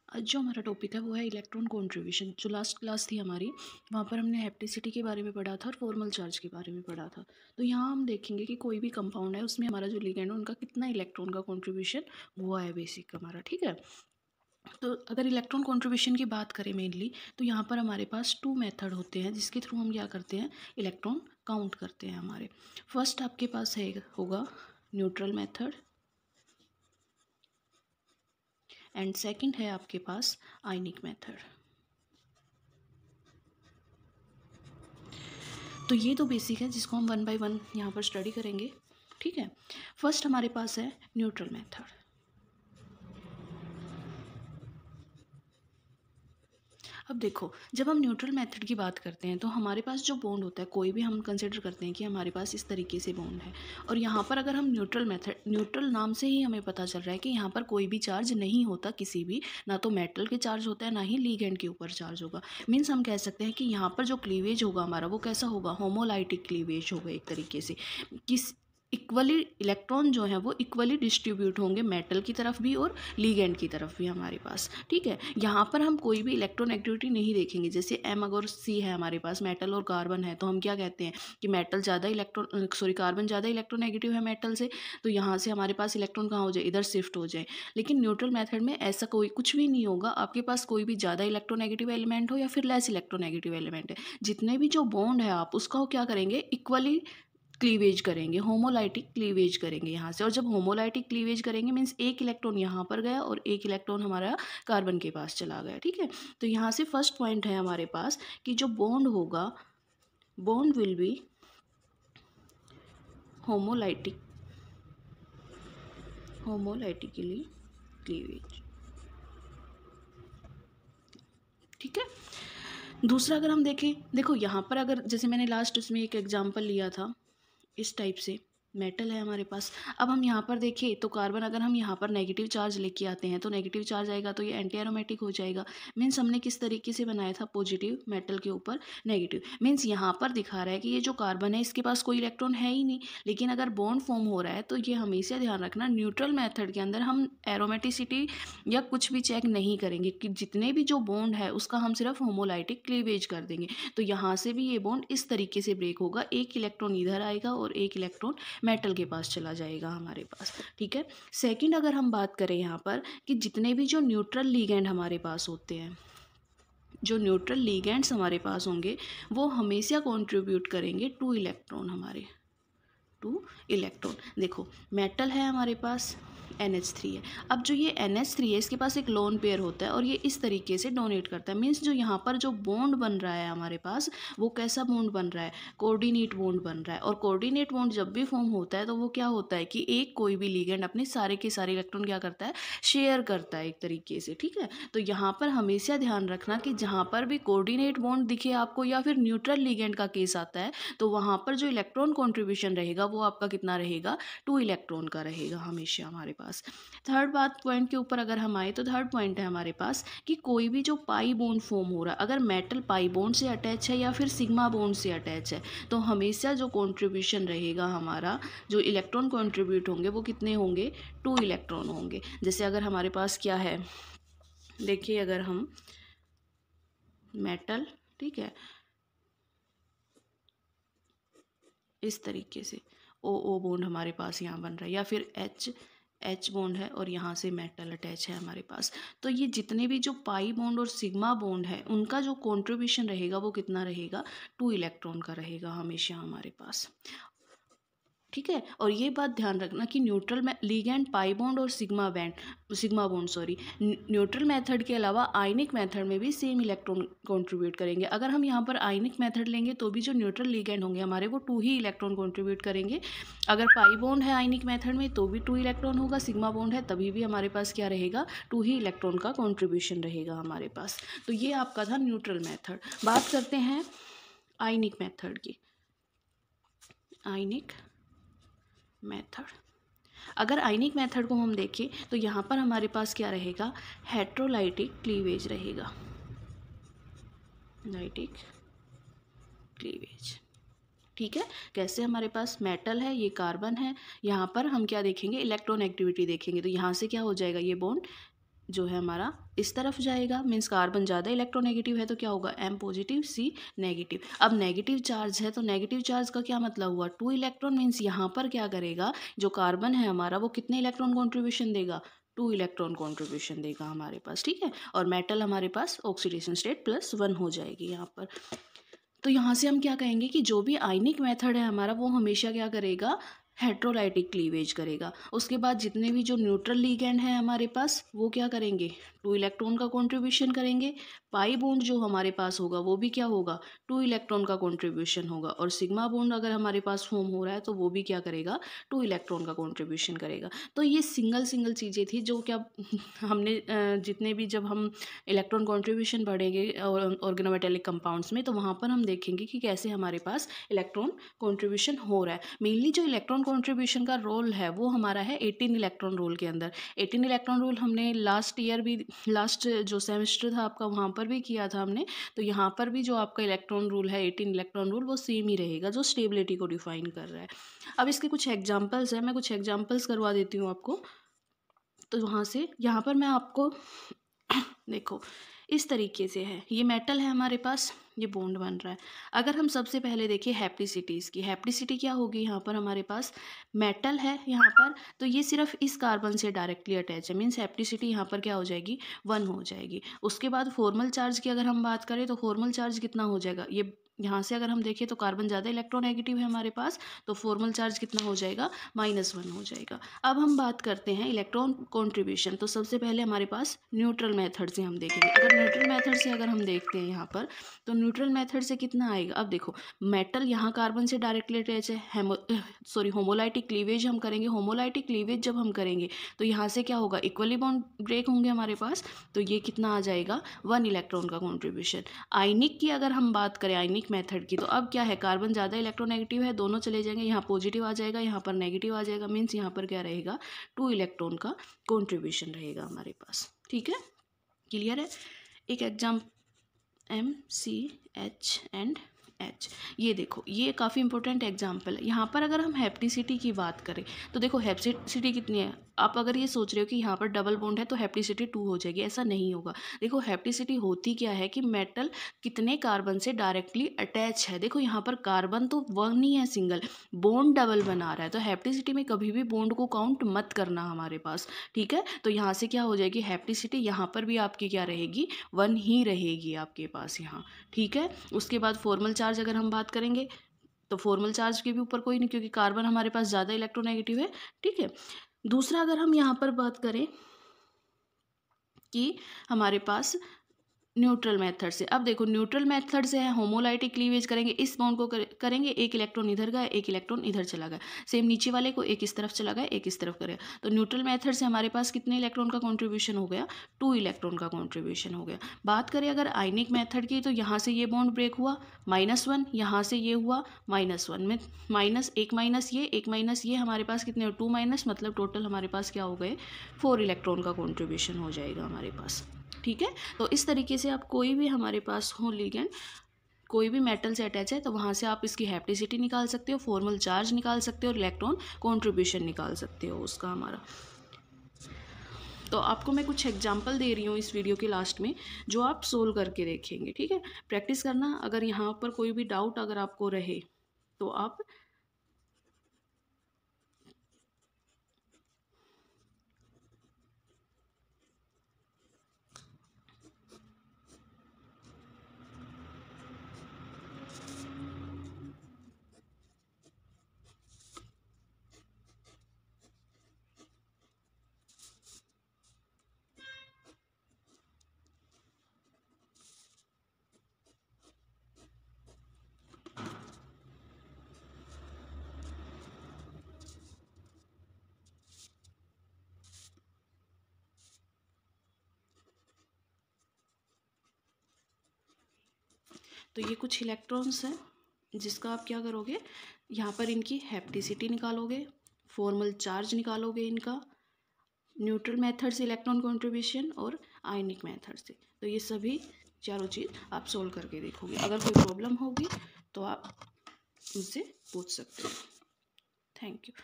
आज जो हमारा टॉपिक है वो है इलेक्ट्रॉन कंट्रीब्यूशन। जो लास्ट क्लास थी हमारी, वहाँ पर हमने हैप्टिसिटी के बारे में पढ़ा था और फॉर्मल चार्ज के बारे में पढ़ा था। तो यहाँ हम देखेंगे कि कोई भी कंपाउंड है उसमें हमारा जो लिगेंड है उनका कितना इलेक्ट्रॉन का कंट्रीब्यूशन हुआ है बेसिक हमारा, ठीक है। तो अगर इलेक्ट्रॉन कंट्रीब्यूशन की बात करें मेनली, तो यहाँ पर हमारे पास 2 मेथड होते हैं जिसके थ्रू हम क्या करते हैं, इलेक्ट्रॉन काउंट करते हैं हमारे। फर्स्ट आपके पास है होगा न्यूट्रल मेथड एंड सेकंड है आपके पास आयनिक मेथड। तो ये तो बेसिक है जिसको हम 1 बाय 1 यहाँ पर स्टडी करेंगे, ठीक है। फर्स्ट हमारे पास है न्यूट्रल मेथड। अब देखो, जब हम न्यूट्रल मेथड की बात करते हैं तो हमारे पास जो बॉन्ड होता है, कोई भी हम कंसिडर करते हैं कि हमारे पास इस तरीके से बॉन्ड है, और यहाँ पर अगर हम न्यूट्रल मेथड, न्यूट्रल नाम से ही हमें पता चल रहा है कि यहाँ पर कोई भी चार्ज नहीं होता, किसी भी, ना तो मेटल के चार्ज होता है ना ही लिगेंड के ऊपर चार्ज होगा। मीन्स हम कह सकते हैं कि यहाँ पर जो क्लीवेज होगा हमारा वो कैसा होगा, होमोलाइटिक क्लीवेज होगा एक तरीके से। किस इक्वली इलेक्ट्रॉन जो है वो इक्वली डिस्ट्रीब्यूट होंगे मेटल की तरफ भी और लिगेंड की तरफ भी हमारे पास, ठीक है। यहाँ पर हम कोई भी इलेक्ट्रॉन एक्टिविटी नहीं देखेंगे। जैसे M अगर C है हमारे पास, मेटल और कार्बन है, तो हम क्या कहते हैं कि मेटल ज़्यादा कार्बन ज़्यादा इलेक्ट्रोनेगेटिव है मेटल से, तो यहाँ से हमारे पास इलेक्ट्रॉन कहाँ हो जाए, इधर शिफ्ट हो जाए। लेकिन न्यूट्रल मेथड में ऐसा कोई कुछ भी नहीं होगा। आपके पास कोई भी ज़्यादा इलेक्ट्रोनेगेटिव एलिमेंट हो या फिर लेस इलेक्ट्रोनेगेटिव एलिमेंट है, जितने भी जो बॉन्ड है आप उसका क्या करेंगे, इक्वली क्लीवेज करेंगे, होमोलाइटिक क्लीवेज करेंगे यहाँ से। और जब होमोलाइटिक क्लीवेज करेंगे मीन्स एक इलेक्ट्रॉन यहाँ पर गया और एक इलेक्ट्रॉन हमारा कार्बन के पास चला गया, ठीक है। तो यहाँ से फर्स्ट पॉइंट है हमारे पास कि जो बॉन्ड होगा, बॉन्ड विल बी होमोलाइटिकली क्लीवेज, ठीक है। दूसरा अगर हम देखें, देखो यहाँ पर अगर जैसे मैंने लास्ट उसमें एक एग्जांपल लिया था, इस टाइप से मेटल है हमारे पास। अब हम यहाँ पर देखें तो कार्बन, अगर हम यहाँ पर नेगेटिव चार्ज लेके आते हैं तो नेगेटिव चार्ज आएगा तो ये एंटी एरोमेटिक हो जाएगा। मीन्स हमने किस तरीके से बनाया था, पॉजिटिव मेटल के ऊपर नेगेटिव। मीन्स यहाँ पर दिखा रहा है कि ये जो कार्बन है इसके पास कोई इलेक्ट्रॉन है ही नहीं, लेकिन अगर बॉन्ड फॉर्म हो रहा है तो ये हमेशा ध्यान रखना, न्यूट्रल मेथड के अंदर हम एरोमेटिसिटी या कुछ भी चेक नहीं करेंगे कि जितने भी जो बॉन्ड है उसका हम सिर्फ होमोलाइटिक क्लीवेज कर देंगे। तो यहाँ से भी ये बॉन्ड इस तरीके से ब्रेक होगा, एक इलेक्ट्रॉन इधर आएगा और एक इलेक्ट्रॉन मेटल के पास चला जाएगा हमारे पास, ठीक है। सेकंड अगर हम बात करें यहाँ पर कि जितने भी जो न्यूट्रल लिगेंड हमारे पास होते हैं, जो न्यूट्रल लिगेंड्स हमारे पास होंगे वो हमेशा कंट्रीब्यूट करेंगे 2 इलेक्ट्रॉन, हमारे 2 इलेक्ट्रॉन। देखो मेटल है हमारे पास, NH3 है। अब जो ये NH3 है इसके पास एक लोन पेयर होता है और ये इस तरीके से डोनेट करता है। मीन्स जो यहाँ पर जो बॉन्ड बन रहा है हमारे पास, वो कैसा बॉन्ड बन रहा है, कोऑर्डिनेट बॉन्ड बन रहा है। और कोऑर्डिनेट बॉन्ड जब भी फॉर्म होता है तो वो क्या होता है कि एक कोई भी लिगेंड अपने सारे के सारे इलेक्ट्रॉन क्या करता है, शेयर करता है एक तरीके से, ठीक है। तो यहाँ पर हमेशा ध्यान रखना कि जहाँ पर भी कोऑर्डिनेट बॉन्ड दिखे आपको या फिर न्यूट्रल लिगेंड का केस आता है तो वहाँ पर जो इलेक्ट्रॉन कॉन्ट्रीब्यूशन रहेगा वो आपका कितना रहेगा, 2 इलेक्ट्रॉन का रहेगा हमेशा हमारे पास। थर्ड बात पॉइंट के ऊपर अगर हम आए तो थर्ड पॉइंट है हमारे पास कि कोई भी जो पाई बॉन्ड फॉर्म हो रहा है, अगर मेटल पाई बॉन्ड से अटैच है या फिर सिग्मा बॉन्ड से अटैच है, तो हमेशा जो कंट्रीब्यूशन रहेगा हमारा, जो इलेक्ट्रॉन कंट्रीब्यूट होंगे वो कितने होंगे, 2 इलेक्ट्रॉन होंगे। जैसे अगर हमारे पास क्या है, देखिए अगर हम मेटल, ठीक है, इस तरीके से ओ बॉन्ड हमारे पास यहाँ बन रहा है, या फिर एच बॉन्ड है और यहाँ से मेटल अटैच है हमारे पास। तो ये जितने भी जो पाई बॉन्ड और सिग्मा बॉन्ड है उनका जो कंट्रीब्यूशन रहेगा वो कितना रहेगा, 2 इलेक्ट्रॉन का रहेगा हमेशा हमारे पास, ठीक है। और ये बात ध्यान रखना कि न्यूट्रल में लिगेंड पाई बॉन्ड और सिग्मा बॉन्ड न्यूट्रल मेथड के अलावा आयनिक मेथड में भी सेम इलेक्ट्रॉन कंट्रीब्यूट करेंगे। अगर हम यहाँ पर आयनिक मेथड लेंगे तो भी जो न्यूट्रल लिगेंड होंगे हमारे वो 2 ही इलेक्ट्रॉन कंट्रीब्यूट करेंगे। अगर पाई बॉन्ड है आयनिक मेथड में तो भी 2 इलेक्ट्रॉन होगा, सिग्मा बॉन्ड है तभी भी हमारे पास क्या रहेगा, 2 ही इलेक्ट्रॉन का कॉन्ट्रीब्यूशन रहेगा हमारे पास। तो ये आपका था न्यूट्रल मेथड। बात करते हैं आयनिक मेथड की। आयनिक मेथड, अगर आयनिक मेथड को हम देखें तो यहाँ पर हमारे पास क्या रहेगा, हेट्रोलाइटिक क्लीवेज रहेगा, लाइटिक क्लीवेज, ठीक है। कैसे, हमारे पास मेटल है, ये कार्बन है, यहाँ पर हम क्या देखेंगे, इलेक्ट्रॉन एक्टिविटी देखेंगे। तो यहाँ से क्या हो जाएगा, ये बॉन्ड जो है हमारा इस तरफ जाएगा, मीन्स कार्बन ज़्यादा इलेक्ट्रोनेगेटिव है तो क्या होगा, M पॉजिटिव C नेगेटिव। अब नेगेटिव चार्ज है तो नेगेटिव चार्ज का क्या मतलब हुआ, 2 इलेक्ट्रॉन, मीन्स यहाँ पर क्या करेगा, जो कार्बन है हमारा वो कितने इलेक्ट्रॉन कॉन्ट्रीब्यूशन देगा, 2 इलेक्ट्रॉन कॉन्ट्रीब्यूशन देगा हमारे पास, ठीक है। और मेटल हमारे पास ऑक्सीडेशन स्टेट +1 हो जाएगी यहाँ पर। तो यहाँ से हम क्या कहेंगे कि जो भी आयनिक मेथड है हमारा वो हमेशा क्या करेगा, हेट्रोलाइटिक क्लीवेज करेगा। उसके बाद जितने भी जो न्यूट्रल लिगेंड है हमारे पास वो क्या करेंगे, 2 इलेक्ट्रॉन का कॉन्ट्रीब्यूशन करेंगे। पाई बॉन्ड जो हमारे पास होगा वो भी क्या होगा, 2 इलेक्ट्रॉन का कॉन्ट्रीब्यूशन होगा। और सिग्मा बॉन्ड अगर हमारे पास फॉर्म हो रहा है तो वो भी क्या करेगा, 2 इलेक्ट्रॉन का कॉन्ट्रीब्यूशन करेगा। तो ये सिंगल चीज़ें थी जो क्या हमने जितने भी जब हम इलेक्ट्रॉन कॉन्ट्रीब्यूशन बढ़ेंगे ऑर्गेनोमेटेलिक कंपाउंड्स में तो वहाँ पर हम देखेंगे कि कैसे हमारे पास इलेक्ट्रॉन कॉन्ट्रीब्यूशन हो रहा है। मेनली जो इलेक्ट्रॉन कॉन्ट्रीब्यूशन का रोल है वो हमारा है 18 इलेक्ट्रॉन रोल के अंदर। 18 इलेक्ट्रॉन रोल हमने लास्ट ईयर भी, लास्ट जो सेमेस्टर था आपका वहाँ पर भी किया था हमने। तो यहाँ पर भी जो आपका इलेक्ट्रॉन रूल है 18 इलेक्ट्रॉन रूल वो सेम ही रहेगा जो स्टेबिलिटी को डिफाइन कर रहा है। अब इसके कुछ एग्जाम्पल्स हैं, मैं कुछ एग्जाम्पल्स करवा देती हूँ आपको। तो वहाँ से यहाँ पर मैं आपको देखो इस तरीके से है, ये मेटल है हमारे पास, ये बॉन्ड बन रहा है। अगर हम सबसे पहले देखिए हैप्लिसिटीज़ की, हैप्लिसिटी क्या होगी, यहाँ पर हमारे पास मेटल है यहाँ पर, तो ये सिर्फ इस कार्बन से डायरेक्टली अटैच है, मीन्स हैप्लिसिटी यहाँ पर क्या हो जाएगी, 1 हो जाएगी। उसके बाद फॉर्मल चार्ज की अगर हम बात करें तो फॉर्मल चार्ज कितना हो जाएगा, ये यहाँ से अगर हम देखें तो कार्बन ज़्यादा इलेक्ट्रोनेगेटिव है हमारे पास, तो फॉर्मल चार्ज कितना हो जाएगा, -1 हो जाएगा। अब हम बात करते हैं इलेक्ट्रॉन कॉन्ट्रीब्यूशन। तो सबसे पहले हमारे पास न्यूट्रल मेथड से हम देखेंगे। अगर न्यूट्रल मेथड से अगर हम देखते हैं यहाँ पर तो न्यूट्रल मेथड से कितना आएगा। अब देखो मेटल यहाँ कार्बन से डायरेक्टली अटैच है, होमोलाइटिक क्लीवेज हम करेंगे। होमोलाइटिक क्लीवेज जब हम करेंगे तो यहाँ से क्या होगा, इक्वली बॉन्ड ब्रेक होंगे हमारे पास, तो ये कितना आ जाएगा, 1 इलेक्ट्रॉन का कॉन्ट्रीब्यूशन। आयनिक की अगर हम बात करें, आयनिक मेथड की, तो अब क्या है, कार्बन ज़्यादा इलेक्ट्रोनेगेटिव है, दोनों चले जाएंगे, यहाँ पॉजिटिव आ जाएगा, यहाँ पर नेगेटिव आ जाएगा, मीन्स यहाँ पर क्या रहेगा, 2 इलेक्ट्रॉन का कॉन्ट्रीब्यूशन रहेगा हमारे पास, ठीक है, क्लियर है। एक एग्जाम MCH एंड H, ये देखो ये काफ़ी इंपॉर्टेंट एग्जाम्पल है। यहाँ पर अगर हम हैप्टिसिटी की बात करें तो देखो हैप्टिसिटी कितनी है, आप अगर ये सोच रहे हो कि यहाँ पर डबल बॉन्ड है तो हैप्टिसिटी 2 हो जाएगी, ऐसा नहीं होगा। देखो हैप्टिसिटी होती क्या है कि मेटल कितने कार्बन से डायरेक्टली अटैच है। देखो यहाँ पर कार्बन तो 1 ही है सिंगल, बॉन्ड डबल बना रहा है, तो हैप्टिसिटी में कभी भी बॉन्ड को काउंट मत करना हमारे पास, ठीक है। तो यहाँ से क्या हो जाएगी, हैप्टिसिटी यहाँ पर भी आपकी क्या रहेगी, 1 ही रहेगी आपके पास यहाँ, ठीक है। उसके बाद फॉर्मल चार्ज अगर हम बात करेंगे तो फॉर्मल चार्ज के भी ऊपर कोई नहीं, क्योंकि कार्बन हमारे पास ज़्यादा इलेक्ट्रोनेगेटिव है, ठीक है। दूसरा अगर हम यहाँ पर बात करें कि हमारे पास न्यूट्रल मेथड से, अब देखो न्यूट्रल मेथड से है, होमोलाइटिक क्लीवेज करेंगे, इस बॉन्ड को करेंगे, एक इलेक्ट्रॉन इधर गया, एक इलेक्ट्रॉन इधर चला गया, सेम नीचे वाले को एक इस तरफ चला गया, एक इस तरफ करेगा। तो न्यूट्रल मेथड से हमारे पास कितने इलेक्ट्रॉन का कॉन्ट्रीब्यूशन हो गया, 2 इलेक्ट्रॉन का कॉन्ट्रीब्यूशन हो गया। बात करें अगर आयनिक मेथड की, तो यहाँ से ये बॉन्ड ब्रेक हुआ, -1, यहाँ से ये हुआ -1 में एक माइनस ये हमारे पास कितने, 2 माइनस, मतलब टोटल हमारे पास क्या हो गए, 4 इलेक्ट्रॉन का कॉन्ट्रीब्यूशन हो जाएगा हमारे पास, ठीक है। तो इस तरीके से आप कोई भी हमारे पास हो लिगेंड, कोई भी मेटल से अटैच है तो वहाँ से आप इसकी हैप्टिसिटी निकाल सकते हो, फॉर्मल चार्ज निकाल सकते हो और इलेक्ट्रॉन कॉन्ट्रीब्यूशन निकाल सकते हो उसका हमारा। तो आपको मैं कुछ एग्जांपल दे रही हूँ इस वीडियो के लास्ट में, जो आप सोल्व करके देखेंगे, ठीक है। प्रैक्टिस करना, अगर यहाँ पर कोई भी डाउट अगर आपको रहे तो आप तो ये कुछ इलेक्ट्रॉन्स हैं जिसका आप क्या करोगे, यहाँ पर इनकी हैप्टिसिटी निकालोगे, फॉर्मल चार्ज निकालोगे इनका, न्यूट्रल मेथड से इलेक्ट्रॉन कॉन्ट्रीब्यूशन और आयनिक मेथड से। तो ये सभी चारों चीज़ आप सोल्व करके देखोगे। अगर कोई प्रॉब्लम होगी तो आप मुझसे पूछ सकते हो। Thank you.